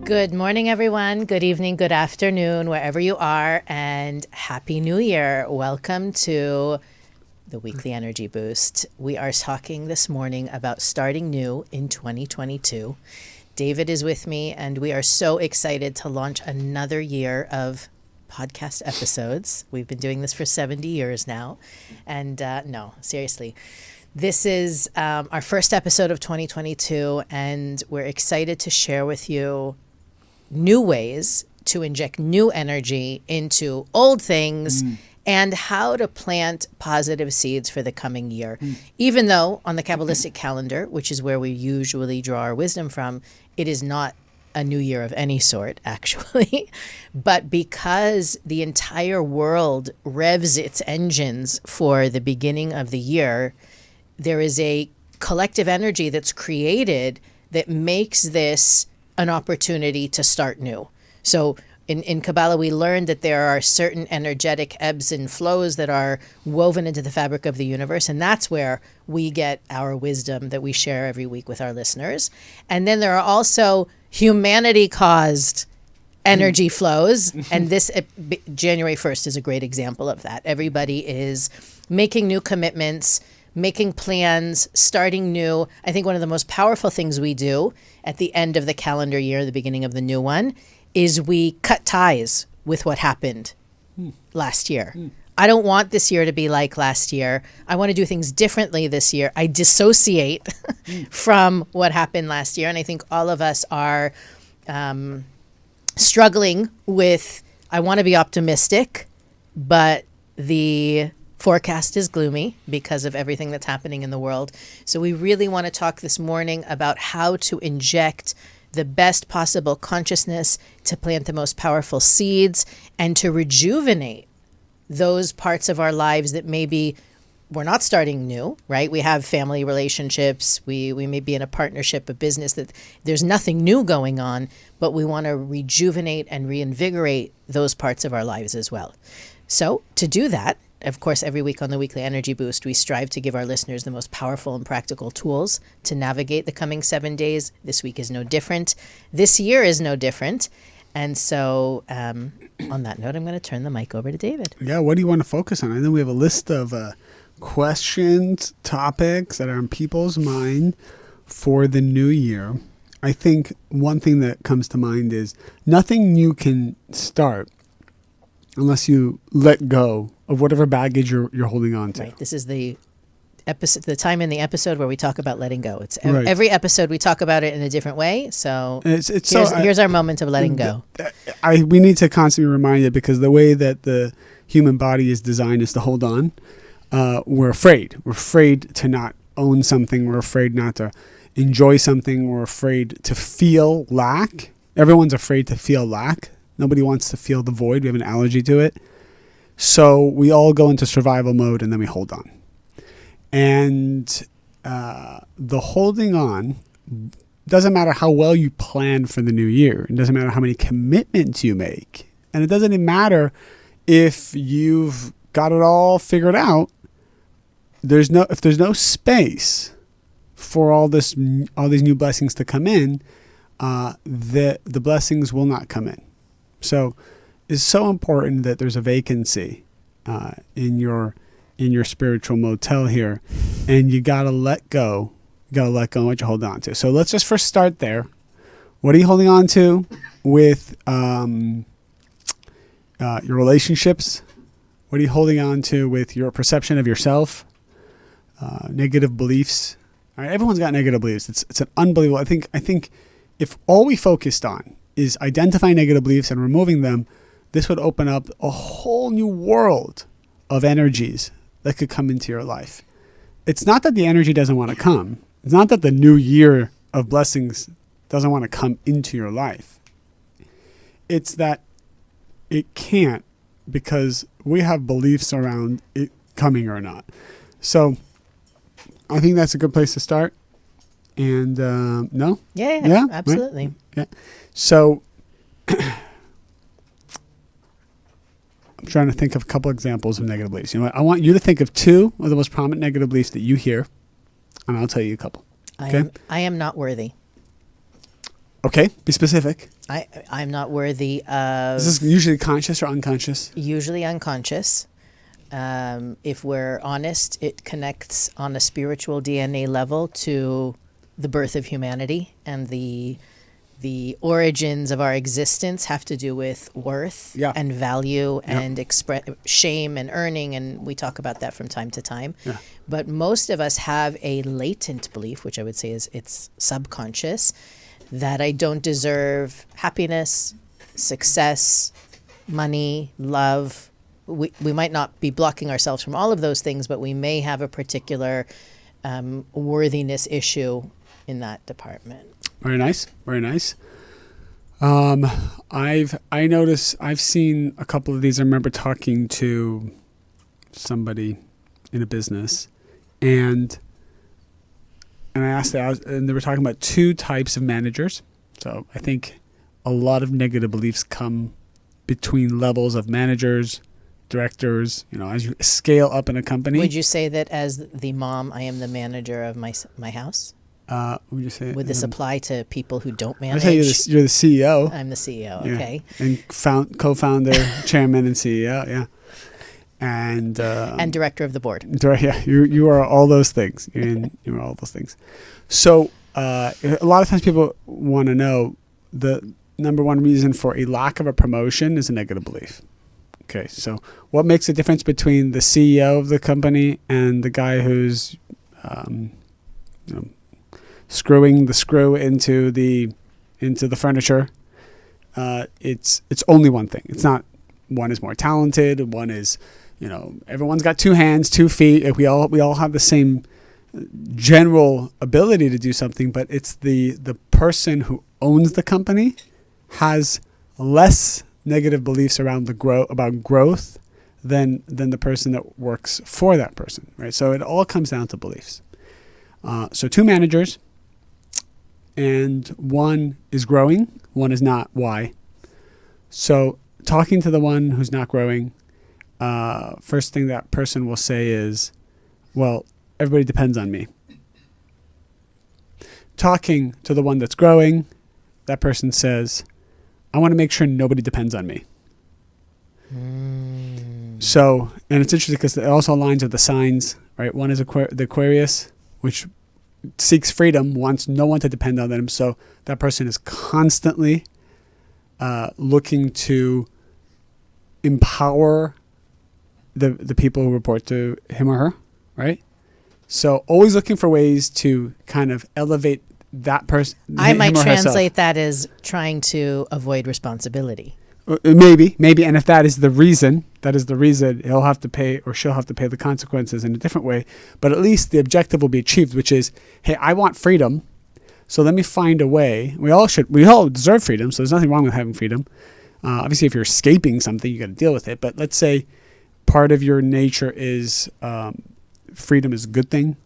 Good morning, everyone. Good evening, good afternoon, wherever you are, and Happy New Year. Welcome to the Weekly Energy Boost. We are talking this morning about starting new in 2022. David is with me, and we are so excited to launch another year of podcast episodes. We've been doing this for 70 years now. And no, seriously. This is our first episode of 2022, and we're excited to share with you new ways to inject new energy into old things and how to plant positive seeds for the coming year. Even though on the Kabbalistic calendar, which is where we usually draw our wisdom from, it is not a new year of any sort, actually. But because the entire world revs its engines for the beginning of the year, there is a collective energy that's created that makes this an opportunity to start new. So in Kabbalah, we learned that there are certain energetic ebbs and flows that are woven into the fabric of the universe. And that's where we get our wisdom that we share every week with our listeners. And then there are also humanity-caused energy flows. And this January 1st is a great example of that. Everybody is making new commitments, making plans, starting new. I think one of the most powerful things we do at the end of the calendar year, the beginning of the new one, is we cut ties with what happened last year. I don't want this year to be like last year. I want to do things differently this year. I dissociate from what happened last year. And I think all of us are struggling with, I want to be optimistic, but the forecast is gloomy because of everything that's happening in the world. So we really want to talk this morning about how to inject the best possible consciousness to plant the most powerful seeds and to rejuvenate those parts of our lives that maybe we're not starting new, right? We have family relationships. We may be in a partnership, a business that there's nothing new going on, but we want to rejuvenate and reinvigorate those parts of our lives as well. So to do that, of course, every week on the Weekly Energy Boost, we strive to give our listeners the most powerful and practical tools to navigate the coming 7 days. This week is no different. This year is no different. And so on that note, I'm going to turn the mic over to David. Yeah, what do you want to focus on? I know we have a list of questions, topics that are on people's mind for the new year. I think one thing that comes to mind is nothing new can start unless you let go of whatever baggage you're holding on to. Right. This is the episode, the time in the episode where we talk about letting go. It's Right. Every episode we talk about it in a different way. So here's our moment of letting go. We need to constantly be reminded because the way that the human body is designed is to hold on. We're afraid. We're afraid to not own something. We're afraid not to enjoy something. We're afraid to feel lack. Everyone's afraid to feel lack. Nobody wants to feel the void. We have an allergy to it. So we all go into survival mode and then we hold on. And the holding on doesn't matter how well you plan for the new year. It doesn't matter how many commitments you make. And it doesn't even matter if you've got it all figured out. If there's no space for all these new blessings to come in, the blessings will not come in. So it's so important that there's a vacancy in your spiritual motel here, and you gotta let go. You gotta let go of what you hold on to. So let's just first start there. What are you holding on to with your relationships? What are you holding on to with your perception of yourself? Negative beliefs. All right, everyone's got negative beliefs. It's an unbelievable. I think if all we focused on is identifying negative beliefs and removing them, this would open up a whole new world of energies that could come into your life. It's not that the energy doesn't want to come. It's not that the new year of blessings doesn't want to come into your life. It's that it can't because we have beliefs around it coming or not. So I think that's a good place to start. And no? Yeah, absolutely. Right? Yeah. So I'm trying to think of a couple examples of negative beliefs. You know what? I want you to think of two of the most prominent negative beliefs that you hear, and I'll tell you a couple. Okay? I am not worthy. Okay, be specific. I'm not worthy of. Is this usually conscious or unconscious? Usually unconscious. If we're honest, it connects on a spiritual DNA level to the birth of humanity, and the origins of our existence have to do with worth and value and shame and earning, and we talk about that from time to time. Yeah. But most of us have a latent belief, which I would say is it's subconscious, that I don't deserve happiness, success, money, love. We might not be blocking ourselves from all of those things, but we may have a particular worthiness issue in that department. Very nice. Very nice. I've seen a couple of these. I remember talking to somebody in a business, and I asked that, and they were talking about two types of managers. So I think a lot of negative beliefs come between levels of managers, directors, as you scale up in a company. Would you say that as the mom, I am the manager of my house? Would you say? Would this apply to people who don't manage? I'll tell you this, you're the CEO. I'm the CEO, Yeah. okay. And co-founder, chairman, and CEO, yeah. And director of the board. Yeah, you are all those things. You are all those things. So a lot of times people want to know the number one reason for a lack of a promotion is a negative belief. Okay, so what makes the difference between the CEO of the company and the guy who's screwing the screw into the furniture? It's only one thing. It's not one is more talented. One is, everyone's got 2 hands, 2 feet. We all have the same general ability to do something, but it's the person who owns the company has less negative beliefs around about growth than the person that works for that person, right? So it all comes down to beliefs. So 2 managers, and one is growing, one is not. Why? So talking to the one who's not growing, first thing that person will say is, well, everybody depends on me. Talking to the one that's growing, that person says, I want to make sure nobody depends on me. So, and it's interesting because it also aligns with the signs, right? One is the Aquarius, which seeks freedom, wants no one to depend on them. So that person is constantly looking to empower the people who report to him or her, right? So always looking for ways to kind of elevate that person. I might translate that as trying to avoid responsibility. Maybe. And if that is the reason, he'll have to pay or she'll have to pay the consequences in a different way. But at least the objective will be achieved, which is, hey, I want freedom. So let me find a way. We all deserve freedom. So there's nothing wrong with having freedom. Obviously, if you're escaping something, you got to deal with it. But let's say part of your nature is freedom is a good thing.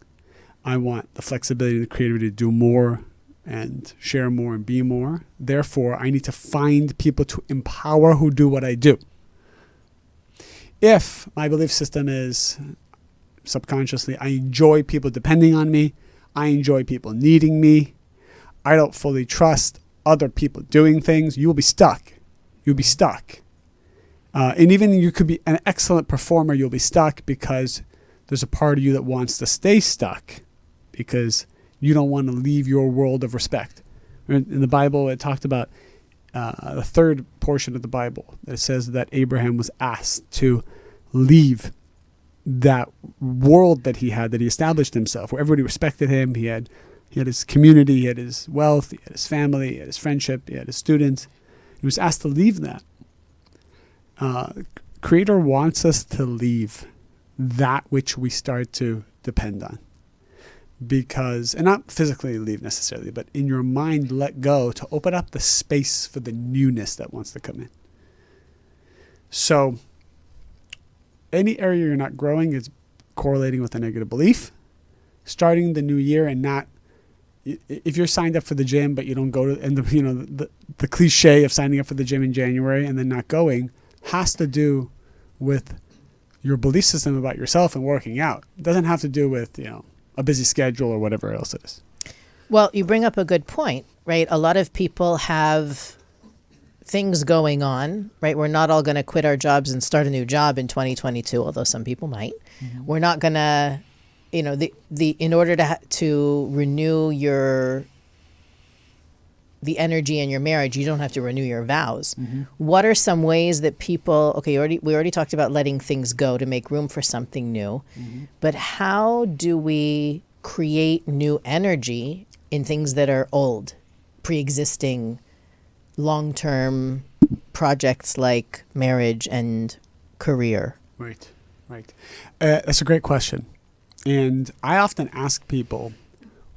I want the flexibility and the creativity to do more and share more and be more. Therefore, I need to find people to empower who do what I do. If my belief system is subconsciously, I enjoy people depending on me, I enjoy people needing me, I don't fully trust other people doing things, you will be stuck. You'll be stuck. And even you could be an excellent performer, you'll be stuck because there's a part of you that wants to stay stuck because you don't want to leave your world of respect. In the Bible, it talked about the third portion of the Bible. It says that Abraham was asked to leave that world that he established himself, where everybody respected him. He had his community, he had his wealth, he had his family, he had his friendship, he had his students. He was asked to leave that. Creator wants us to leave that which we start to depend on. Because, and not physically leave necessarily, but in your mind let go to open up the space for the newness that wants to come in. So any area you're not growing is correlating with a negative belief. Starting the new year and not, if you're signed up for the gym but you don't go to, and the cliche of signing up for the gym in January and then not going has to do with your belief system about yourself and working out. It doesn't have to do with, a busy schedule or whatever else it is. Well, you bring up a good point. right? A lot of people have things going on, right? We're not all going to quit our jobs and start a new job in 2022, although some people might. We're not going to, in order to renew the energy in your marriage, you don't have to renew your vows. What are some ways that people, we already talked about letting things go to make room for something new, but how do we create new energy in things that are old, pre-existing, long-term projects like marriage and career? Right. That's a great question. And I often ask people,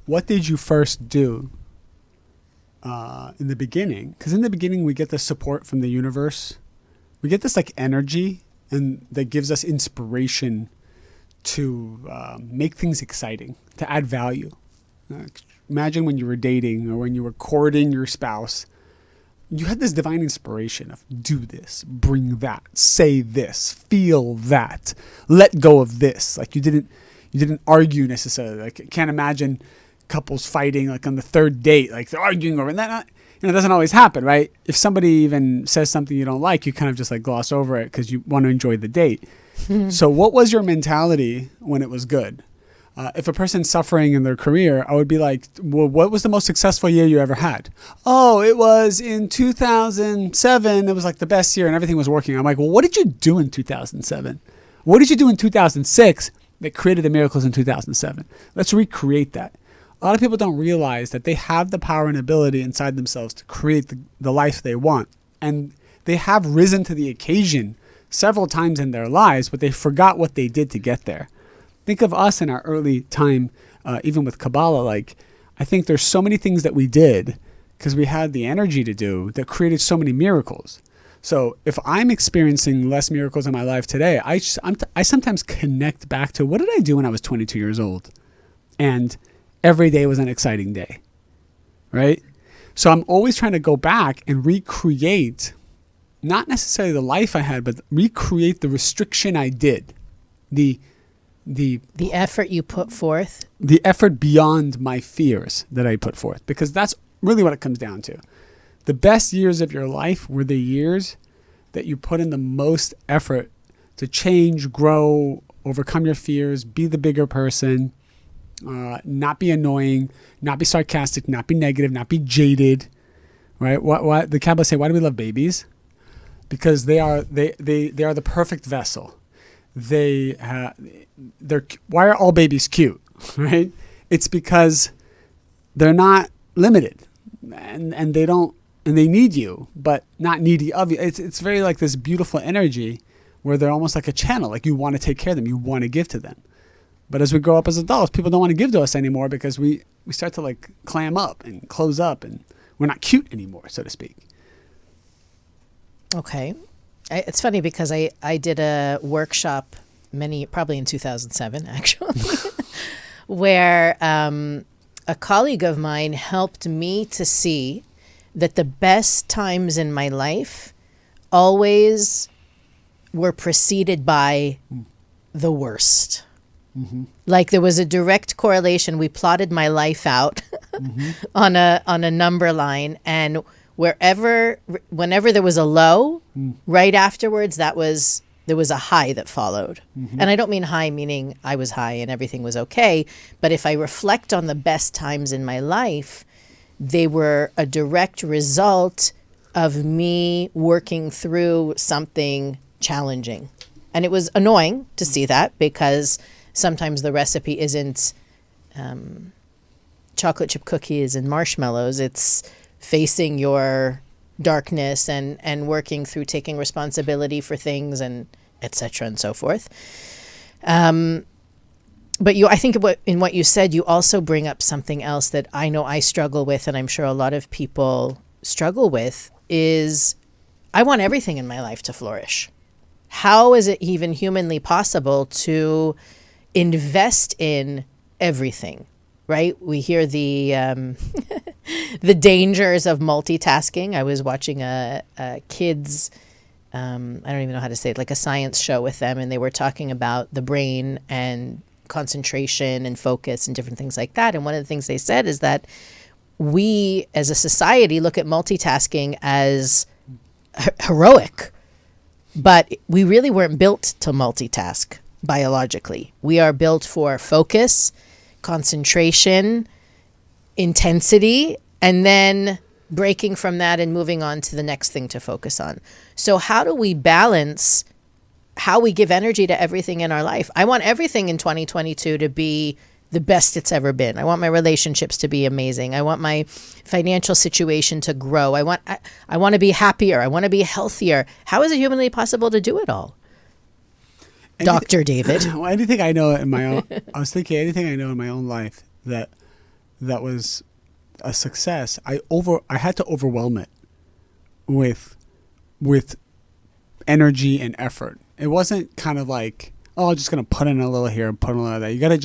what did you first do in the beginning? Because in the beginning, we get the support from the universe. We get this like energy and that gives us inspiration to make things exciting, to add value. Imagine when you were dating or when you were courting your spouse, you had this divine inspiration of do this, bring that, say this, feel that, let go of this. Like you didn't argue necessarily. Like I can't imagine couples fighting like on the third date, like they're arguing over, and that it doesn't always happen, right? If somebody even says something you don't like, you kind of just like gloss over it because you want to enjoy the date. So what was your mentality when it was good? If a person's suffering in their career, I would be like, well, what was the most successful year you ever had? Oh, it was in 2007. It was like the best year and everything was working. I'm like, well, what did you do in 2007? What did you do in 2006 that created the miracles in 2007? Let's recreate that. A lot of people don't realize that they have the power and ability inside themselves to create the life they want. And they have risen to the occasion several times in their lives, but they forgot what they did to get there. Think of us in our early time, even with Kabbalah. Like, I think there's so many things that we did because we had the energy to do that created so many miracles. So if I'm experiencing less miracles in my life today, I sometimes connect back to what did I do when I was 22 years old? And every day was an exciting day, right? So I'm always trying to go back and recreate, not necessarily the life I had, but recreate the restriction I did, the effort you put forth, the effort beyond my fears that I put forth, because that's really what it comes down to. The best years of your life were the years that you put in the most effort to change, grow, overcome your fears, be the bigger person, not be annoying, not be sarcastic, not be negative, not be jaded, right? What the Kabbalah say? Why do we love babies? Because they are the perfect vessel. Why are all babies cute, right? It's because they're not limited, and they need you, but not needy of you. It's very like this beautiful energy where they're almost like a channel. Like you want to take care of them, you want to give to them. But as we grow up as adults, people don't want to give to us anymore because we start to like clam up and close up, and we're not cute anymore, so to speak. Okay. It's funny because I did a workshop probably in 2007 actually, where a colleague of mine helped me to see that the best times in my life always were preceded by the worst. Mm-hmm. Like there was a direct correlation. We plotted my life out on a number line, and whenever there was a low, right afterwards, there was a high that followed. Mm-hmm. And I don't mean high meaning I was high and everything was okay, but if I reflect on the best times in my life, they were a direct result of me working through something challenging. And it was annoying to see that because sometimes the recipe isn't chocolate chip cookies and marshmallows. It's facing your darkness and working through taking responsibility for things and et cetera and so forth. But I think in what you said, you also bring up something else that I know I struggle with, and I'm sure a lot of people struggle with, is I want everything in my life to flourish. How is it even humanly possible to invest in everything, right? We hear the the dangers of multitasking. I was watching a kids, I don't even know how to say it, like a science show with them, and they were talking about the brain and concentration and focus and different things like that. And one of the things they said is that we as a society look at multitasking as heroic, but we really weren't built to multitask biologically. We are built for focus, concentration, intensity, and then breaking from that and moving on to the next thing to focus on. So how do we balance how we give energy to everything in our life? I want everything in 2022 to be the best it's ever been. I want my relationships to be amazing. I want my financial situation to grow. I want to be happier. I want to be healthier. How is it humanly possible to do it all? Dr. David. Well, anything I know in my own, I was thinking anything I know in my own life that was a success, I had to overwhelm it with energy and effort. It wasn't kind of like, oh, I'm just going to put in a little here and put in a little there.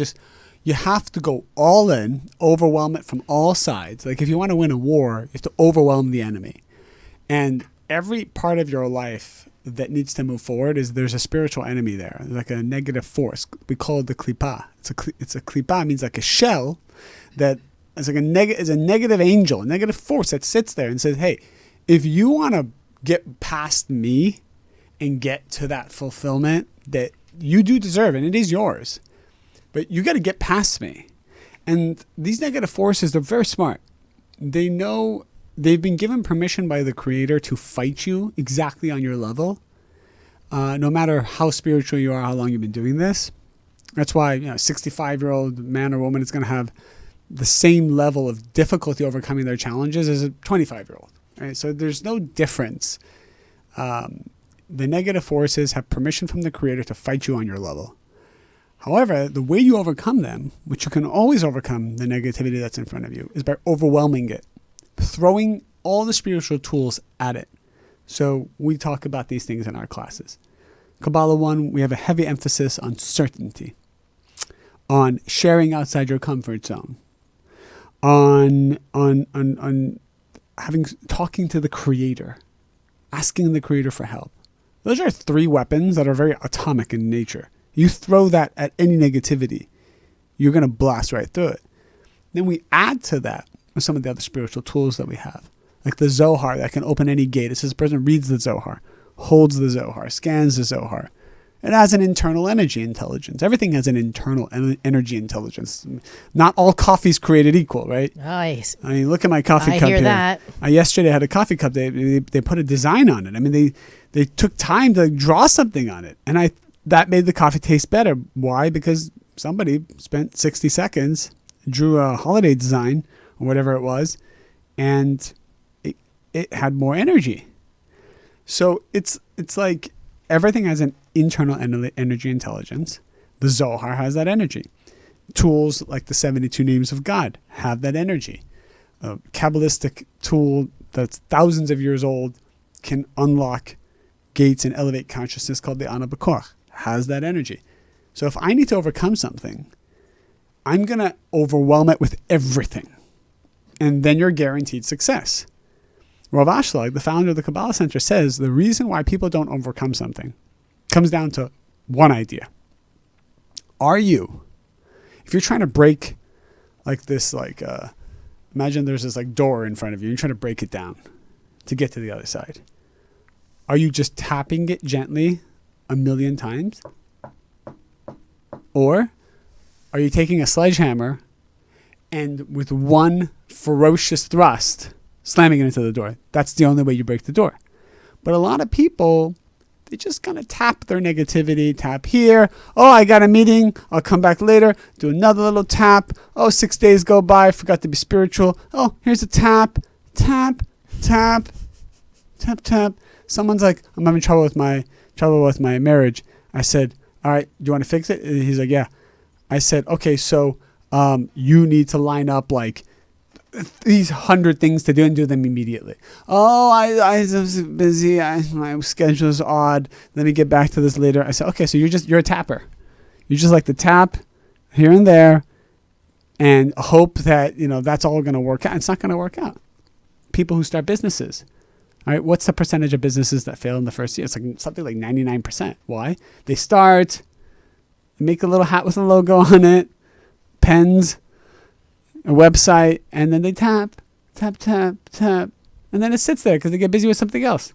You have to go all in, overwhelm it from all sides. Like if you want to win a war, you have to overwhelm the enemy. And every part of your life that needs to move forward there's a spiritual enemy there, like a negative force. We call it the klipa. It's a klipa, means like a shell that is like is a negative angel, a negative force that sits there and says, hey, if you want to get past me and get to that fulfillment that you do deserve, and it is yours, but you got to get past me. And these negative forces, they're very smart. They know they've been given permission by the Creator to fight you exactly on your level, no matter how spiritual you are, how long you've been doing this. That's why, a 65-year-old man or woman is going to have the same level of difficulty overcoming their challenges as a 25-year-old. Right? So there's no difference. The negative forces have permission from the Creator to fight you on your level. However, the way you overcome them, which you can always overcome the negativity that's in front of you, is by overwhelming it, throwing all the spiritual tools at it. So we talk about these things in our classes. Kabbalah 1, we have a heavy emphasis on certainty, on sharing outside your comfort zone, on talking to the Creator, asking the Creator for help. Those are 3 weapons that are very atomic in nature. You throw that at any negativity, you're going to blast right through it. Then we add to that some of the other spiritual tools that we have, like the Zohar that can open any gate. It says the person reads the Zohar, holds the Zohar, scans the Zohar. It has an internal energy intelligence. Everything has an internal energy intelligence. Not all coffee's created equal, right? Nice. I mean, look at my coffee cup I hear here. that. I yesterday had a coffee cup. They put a design on it. I mean, they took time to draw something on it, and that made the coffee taste better. Why? Because somebody spent 60 seconds, drew a holiday design or whatever it was, and it had more energy. So it's like everything has an internal energy intelligence. The Zohar has that energy. Tools like the 72 names of God have that energy. A Kabbalistic tool that's thousands of years old can unlock gates and elevate consciousness called the Anub has that energy. So if I need to overcome something, I'm going to overwhelm it with everything. And then you're guaranteed success. Rav Ashlag, the founder of the Kabbalah Centre, says the reason why people don't overcome something comes down to one idea. If you're trying to break imagine there's this door in front of you, you're trying to break it down to get to the other side. Are you just tapping it gently 1,000,000 times? Or are you taking a sledgehammer and with one ferocious thrust, slamming it into the door? That's the only way you break the door. But a lot of people, they just kind of tap their negativity, tap here. Oh, I got a meeting. I'll come back later. Do another little tap. Oh, 6 days go by. Forgot to be spiritual. Oh, here's a tap, tap, tap, tap, tap. Someone's like, I'm having trouble with my marriage. I said, all right, do you want to fix it? And he's like, yeah. I said, okay, so you need to line up these 100 things to do and do them immediately. Oh, I was busy. My schedule is odd. Let me get back to this later. I said, okay, so you're a tapper. You just like to tap here and there and hope that, that's all going to work out. It's not going to work out. People who start businesses. All right, what's the percentage of businesses that fail in the first year? It's something like 99%. Why? They start, make a little hat with a logo on it, pens, a website, and then they tap, tap, tap, tap. And then it sits there because they get busy with something else.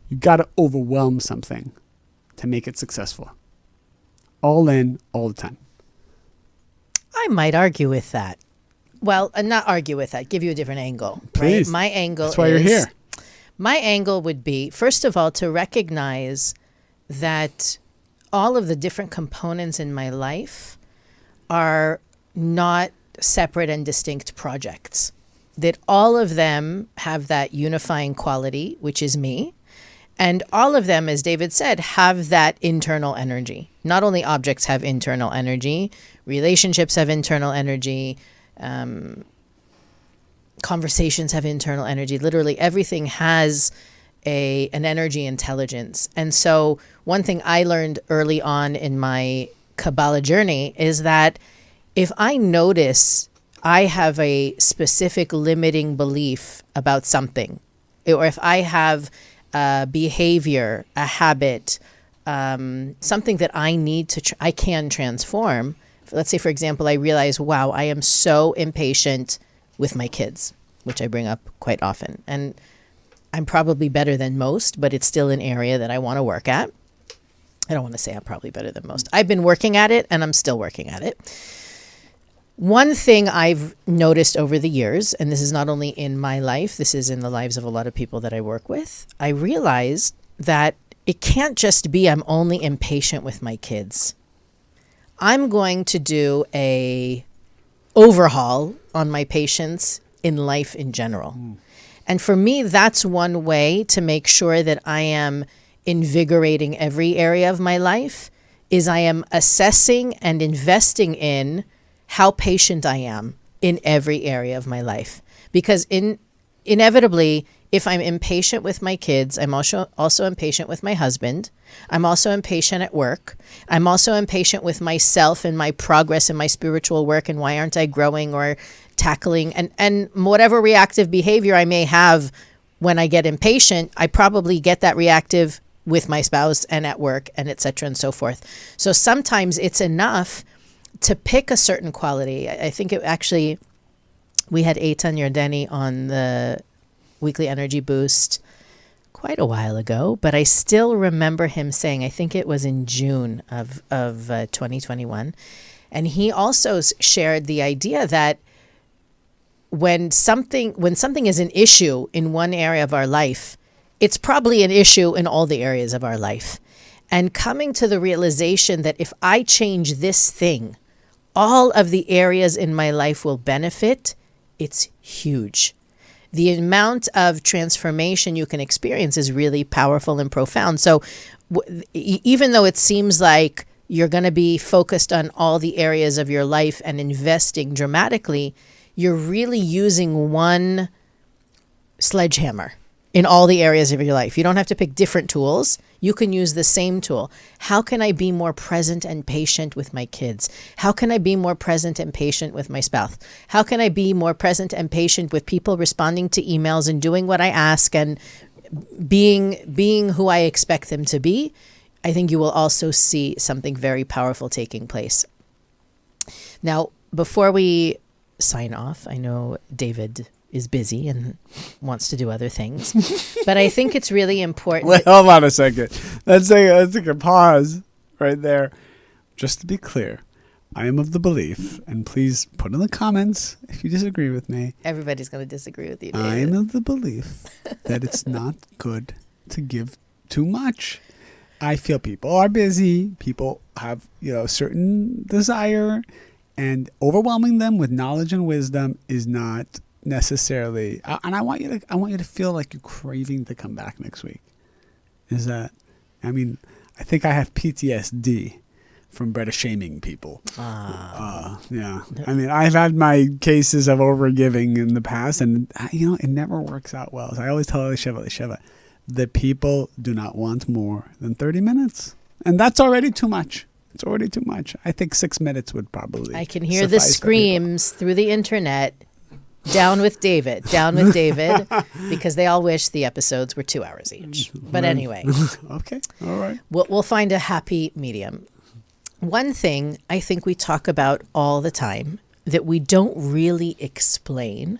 You got to overwhelm something to make it successful. All in, all the time. I might argue with that. Well, not argue with that. Give you a different angle. Please. Right? My angle That's why you're here. My angle would be, first of all, to recognize that all of the different components in my life are not separate and distinct projects. That all of them have that unifying quality, which is me. And all of them, as David said, have that internal energy. Not only objects have internal energy, relationships have internal energy, conversations have internal energy. Literally everything has an energy intelligence. And so one thing I learned early on in my Kabbalah journey is that if I notice I have a specific limiting belief about something, or if I have a behavior, a habit, something that I need to, I can transform. Let's say, for example, I realize, wow, I am so impatient with my kids, which I bring up quite often. And I'm probably better than most, but it's still an area that I want to work at. I don't want to say I'm probably better than most. I've been working at it and I'm still working at it. One thing I've noticed over the years, and this is not only in my life, this is in the lives of a lot of people that I work with, I realized that it can't just be I'm only impatient with my kids. I'm going to do a overhaul on my patience in life in general. And for me, that's one way to make sure that I am invigorating every area of my life, is I am assessing and investing in how patient I am in every area of my life. Because inevitably, if I'm impatient with my kids, I'm also impatient with my husband. I'm also impatient at work. I'm also impatient with myself and my progress in my spiritual work and why aren't I growing or tackling and whatever reactive behavior I may have when I get impatient, I probably get that reactive with my spouse and at work and et cetera and so forth. So sometimes it's enough to pick a certain quality. I think it actually, we had Eitan Yardeni on the Weekly Energy Boost quite a while ago, but I still remember him saying, I think it was in June of 2021, and he also shared the idea that when something is an issue in one area of our life, it's probably an issue in all the areas of our life. And coming to the realization that if I change this thing, all of the areas in my life will benefit, it's huge. The amount of transformation you can experience is really powerful and profound. So even though it seems like you're going to be focused on all the areas of your life and investing dramatically, you're really using one sledgehammer in all the areas of your life. You don't have to pick different tools. You can use the same tool. How can I be more present and patient with my kids? How can I be more present and patient with my spouse? How can I be more present and patient with people responding to emails and doing what I ask and being who I expect them to be? I think you will also see something very powerful taking place. Now, before we sign off, I know David is busy and wants to do other things, but I think it's really important. Wait, hold on a second. Let's take a pause right there. Just to be clear, I am of the belief, and please put in the comments if you disagree with me. Everybody's going to disagree with you, David. I am of the belief that it's not good to give too much. I feel people are busy. People have, certain desire, and overwhelming them with knowledge and wisdom is not necessarily. And I want you to feel like you're craving to come back next week. I think I have PTSD from Breda shaming people. Yeah. I've had my cases of overgiving in the past, and it never works out well. So I always tell Elisheva, that people do not want more than 30 minutes. And that's already too much. It's already too much. I think 6 minutes would probably I can hear the screams through the internet. Down with David, because they all wish the episodes were 2 hours each. But anyway. Okay, all right. We'll find a happy medium. One thing I think we talk about all the time that we don't really explain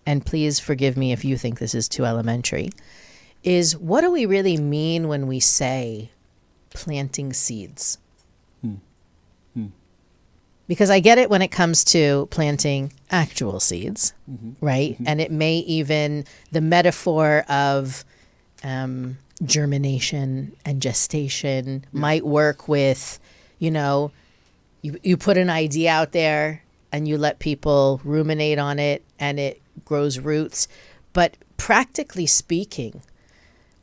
and please forgive me if you think this is too elementary, is what do we really mean when we say planting seeds? Because I get it when it comes to planting actual seeds, right? And it may even, the metaphor of germination and gestation might work with, you put an idea out there and you let people ruminate on it and it grows roots. But practically speaking,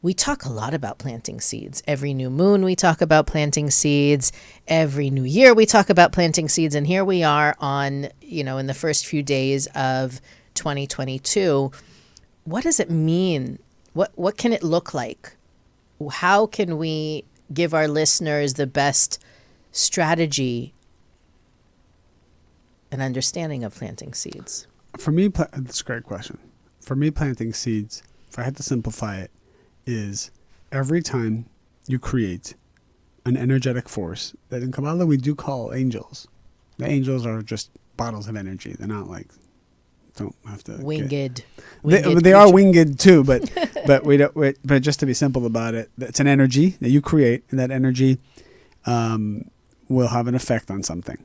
we talk a lot about planting seeds. Every new moon, we talk about planting seeds. Every new year, we talk about planting seeds. And here we are on, in the first few days of 2022. What does it mean? What can it look like? How can we give our listeners the best strategy and understanding of planting seeds? For me, that's a great question. For me, planting seeds, if I had to simplify it, is every time you create an energetic force that in Kabbalah we do call angels. The angels are just bottles of energy. They're not like, don't have to winged. They are winged too, but but just to be simple about it, it's an energy that you create, and that energy will have an effect on something.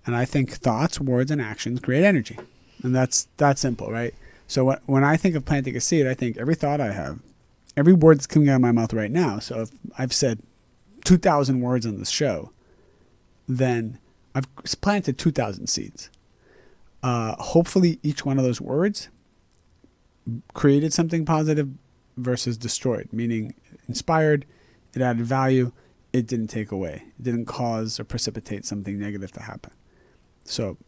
And I think thoughts, words, and actions create energy, and that's that simple, right? So when I think of planting a seed, I think every thought I have, every word that's coming out of my mouth right now. So if I've said 2,000 words on this show, then I've planted 2,000 seeds. Hopefully each one of those words created something positive versus destroyed, meaning inspired, it added value, it didn't take away. It didn't cause or precipitate something negative to happen. So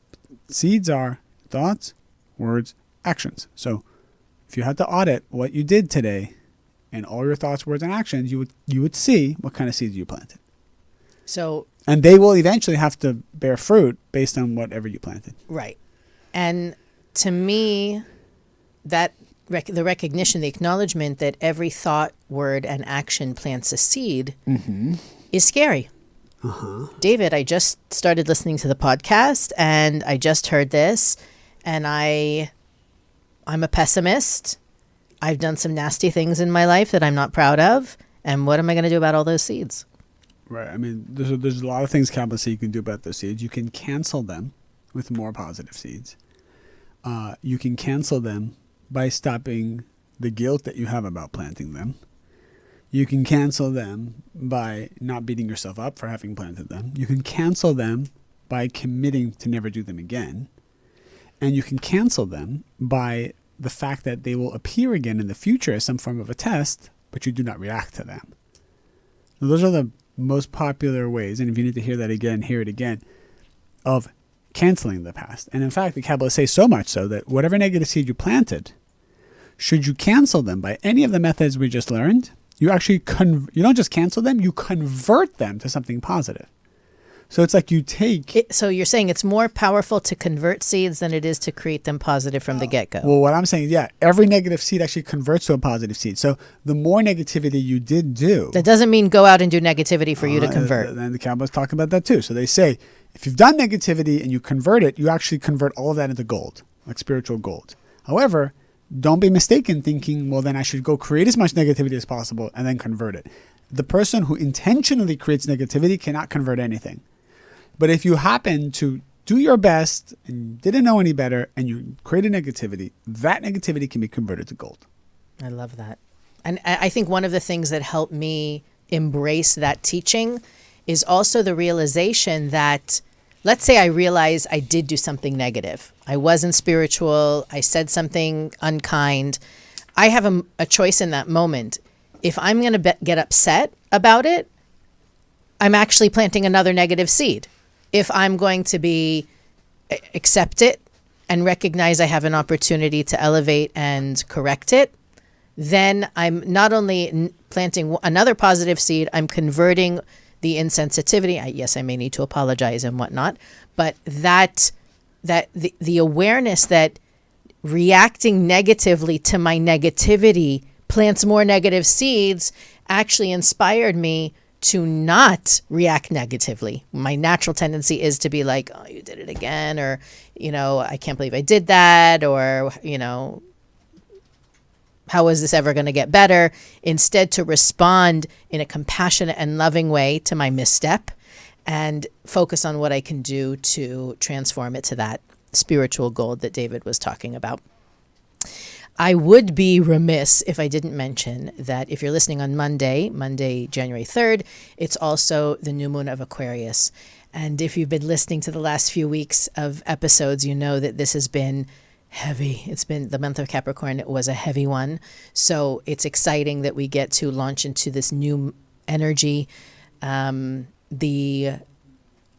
seeds are thoughts, words, actions. So if you had to audit what you did today, and all your thoughts, words, and actions, you would see what kind of seeds you planted. And they will eventually have to bear fruit based on whatever you planted. Right. And to me, that the recognition, the acknowledgement that every thought, word, and action plants a seed is scary. David, I just started listening to the podcast, and I just heard this, and I'm a pessimist. I've done some nasty things in my life that I'm not proud of. And what am I going to do about all those seeds? Right. I mean, there's a lot of things Kabbalah says you can do about those seeds. You can cancel them with more positive seeds. You can cancel them by stopping the guilt that you have about planting them. You can cancel them by not beating yourself up for having planted them. You can cancel them by committing to never do them again. And you can cancel them by the fact that they will appear again in the future as some form of a test, but you do not react to them. Now, those are the most popular ways, and if you need to hear that again, hear it again, of canceling the past. And in fact, the Kabbalah says so much so that whatever negative seed you planted, should you cancel them by any of the methods we just learned, you actually you don't just cancel them, you convert them to something positive. So it's like you take... So you're saying it's more powerful to convert seeds than it is to create them positive from the get-go. Well, what I'm saying, every negative seed actually converts to a positive seed. So the more negativity you did do... That doesn't mean go out and do negativity for you to convert. And the Kabbalists talk about that too. So they say, if you've done negativity and you convert it, you actually convert all of that into gold, like spiritual gold. However, don't be mistaken thinking, well, then I should go create as much negativity as possible and then convert it. The person who intentionally creates negativity cannot convert anything. But if you happen to do your best and didn't know any better and you created negativity, that negativity can be converted to gold. I love that. And I think one of the things that helped me embrace that teaching is also the realization that, let's say I realize I did do something negative. I wasn't spiritual. I said something unkind. I have a choice in that moment. If I'm going to get upset about it, I'm actually planting another negative seed. If I'm going to accept it and recognize I have an opportunity to elevate and correct it, then I'm not only planting another positive seed, I'm converting the insensitivity. Yes, I may need to apologize and whatnot, but that the awareness that reacting negatively to my negativity plants more negative seeds actually inspired me to not react negatively. My natural tendency is to be like, oh, you did it again, or, I can't believe I did that, or, how is this ever going to get better? Instead, to respond in a compassionate and loving way to my misstep and focus on what I can do to transform it to that spiritual gold that David was talking about. I would be remiss if I didn't mention that if you're listening on Monday, January 3rd, it's also the new moon of Aquarius. And if you've been listening to the last few weeks of episodes, you know that this has been heavy. It's been the month of Capricorn. It was a heavy one. So it's exciting that we get to launch into this new energy. The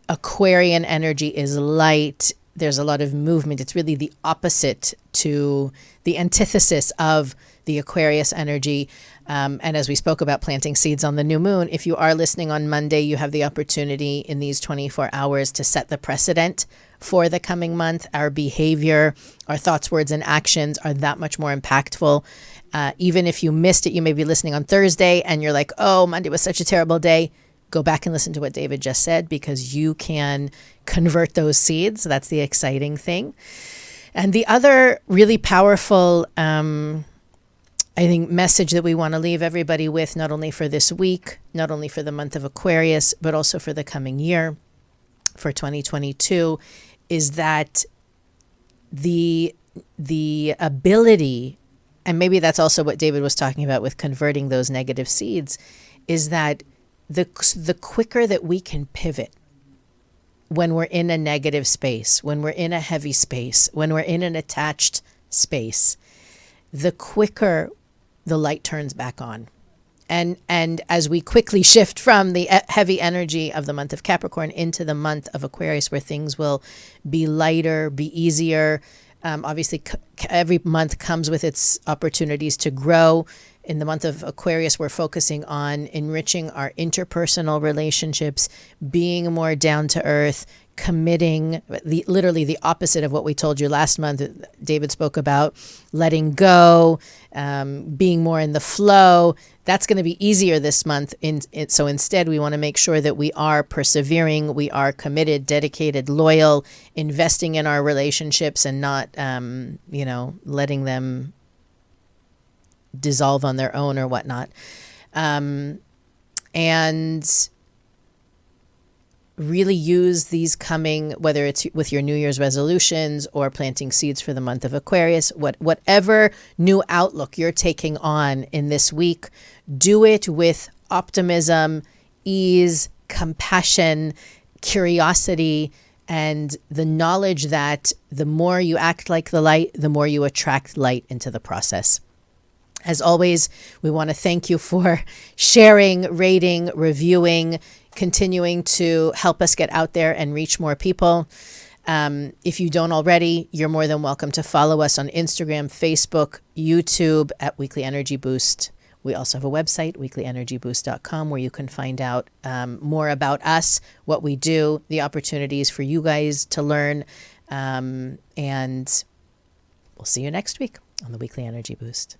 Aquarian energy is light. There's a lot of movement. It's really the opposite to the antithesis of the Aquarius energy. And as we spoke about planting seeds on the new moon, if you are listening on Monday, you have the opportunity in these 24 hours to set the precedent for the coming month. Our behavior, our thoughts, words, and actions are that much more impactful. Even if you missed it, you may be listening on Thursday and you're like, oh, Monday was such a terrible day. Go back and listen to what David just said, because you can convert those seeds. That's the exciting thing. And the other really powerful, I think, message that we want to leave everybody with, not only for this week, not only for the month of Aquarius, but also for the coming year, for 2022, is that the ability, and maybe that's also what David was talking about with converting those negative seeds, is that the quicker that we can pivot when we're in a negative space, when we're in a heavy space, when we're in an attached space, the quicker the light turns back on. And as we quickly shift from the heavy energy of the month of Capricorn into the month of Aquarius, where things will be lighter, be easier. Obviously, every month comes with its opportunities to grow. In the month of Aquarius, we're focusing on enriching our interpersonal relationships, being more down to earth, committing, literally the opposite of what we told you last month. David spoke about letting go, being more in the flow. That's going to be easier this month. So instead, we want to make sure that we are persevering, we are committed, dedicated, loyal, investing in our relationships and not, letting them dissolve on their own or whatnot. And really use these coming, whether it's with your New Year's resolutions or planting seeds for the month of Aquarius, whatever new outlook you're taking on in this week, do it with optimism, ease, compassion, curiosity, and the knowledge that the more you act like the light, the more you attract light into the process. As always, we want to thank you for sharing, rating, reviewing, continuing to help us get out there and reach more people. If you don't already, you're more than welcome to follow us on Instagram, Facebook, YouTube at Weekly Energy Boost. We also have a website, weeklyenergyboost.com, where you can find out more about us, what we do, the opportunities for you guys to learn. And we'll see you next week on the Weekly Energy Boost.